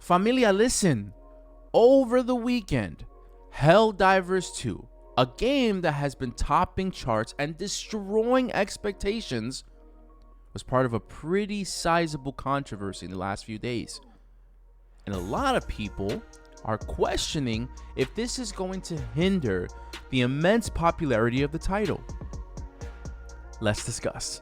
Familia, listen. Over the weekend, Helldivers 2, a game that has been topping charts and destroying expectations, was part of a pretty sizable controversy in the last few days. And a lot of people are questioning if this is going to hinder the immense popularity of the title. Let's discuss.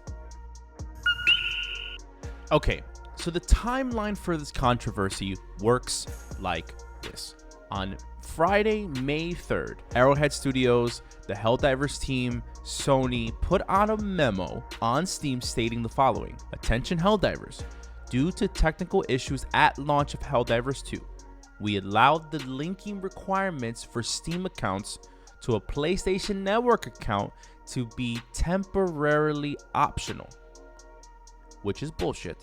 Okay, so the timeline for this controversy works like this. On Friday, May 3rd, Arrowhead Studios, the Helldivers team, Sony put out a memo on Steam stating the following: "Attention Helldivers, due to technical issues at launch of Helldivers 2, we allowed the linking requirements for Steam accounts to a PlayStation Network account to be temporarily optional," which is bullshit,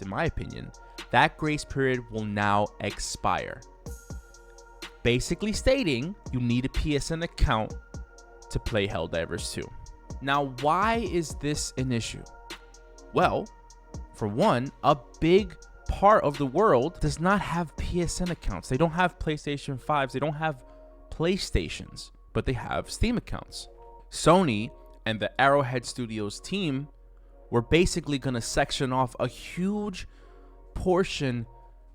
in my opinion. That grace period will now expire. Basically stating you need a PSN account to play Helldivers 2. Now, why is this an issue? Well, for one, a big part of the world does not have PSN accounts. They don't have PlayStation 5s, they don't have PlayStations, but they have Steam accounts. Sony and the Arrowhead Studios team were basically going to section off a huge portion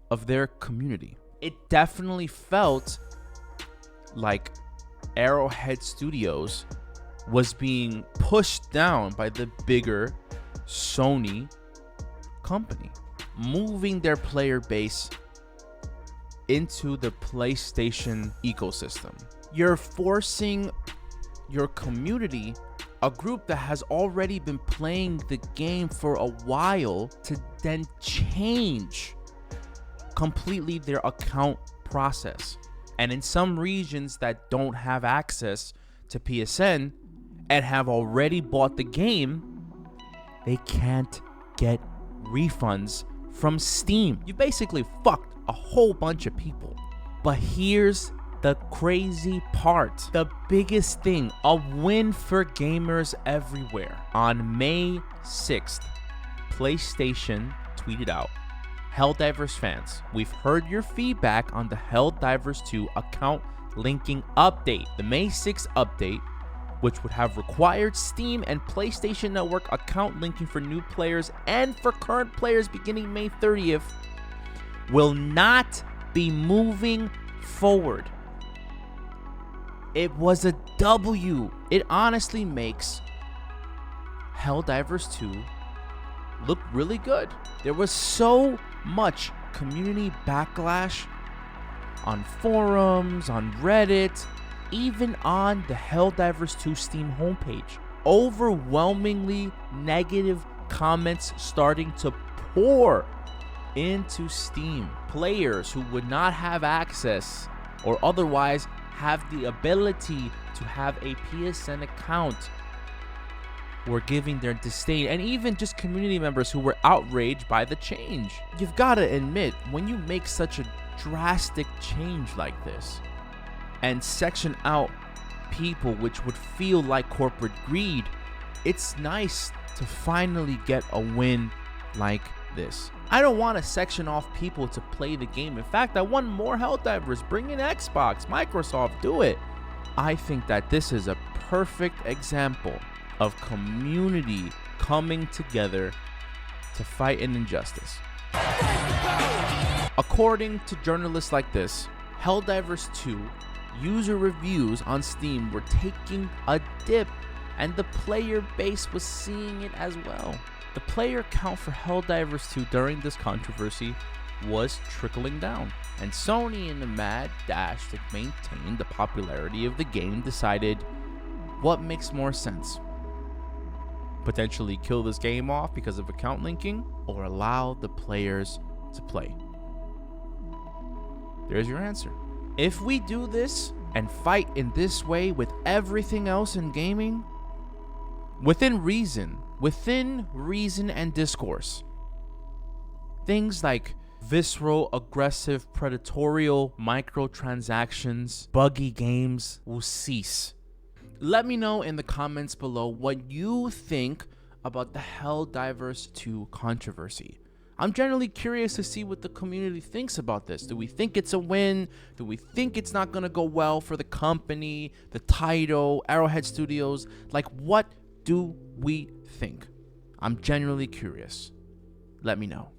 of their community. It definitely felt like Arrowhead Studios was being pushed down by the bigger Sony company, moving their player base into the PlayStation ecosystem. You're forcing your community, a group that has already been playing the game for a while, to then change completely their account process. And in some regions that don't have access to PSN and have already bought the game, they can't get refunds from Steam. You basically fucked a whole bunch of people. But here's the crazy part, the biggest thing, a win for gamers everywhere. On May 6th, PlayStation tweeted out, "Helldivers fans, we've heard your feedback on the Helldivers 2 account linking update. The May 6th update, which would have required Steam and PlayStation Network account linking for new players and for current players beginning May 30th, will not be moving forward." It was a W. It honestly makes Helldivers 2 look really good. There was so much community backlash on forums, on Reddit, even on the Helldivers 2 Steam homepage. Overwhelmingly negative comments starting to pour into Steam. Players who would not have access or otherwise have the ability to have a PSN account were giving their disdain, and even just community members who were outraged by the change. You've got to admit, when you make such a drastic change like this and section out people which would feel like corporate greed, it's nice to finally get a win like this. I don't want to section off people to play the game. In fact, I want more Helldivers. Bring in Xbox, Microsoft, do it. I think that this is a perfect example of community coming together to fight an injustice. According to journalists like this, Helldivers 2 user reviews on Steam were taking a dip, and the player base was seeing it as well. The player count for Helldivers 2 during this controversy was trickling down, and Sony, in a mad dash to maintain the popularity of the game, decided what makes more sense: potentially kill this game off because of account linking, or allow the players to play. There's your answer. If we do this and fight in this way with everything else in gaming, within reason and discourse, things like visceral, aggressive, predatorial microtransactions, buggy games will cease. Let me know in the comments below what you think about the Helldivers 2 controversy. I'm generally curious to see what the community thinks about this. Do we think it's a win? Do we think it's not going to go well for the company, the title, Arrowhead Studios? Like, what do we think? I'm genuinely curious. Let me know.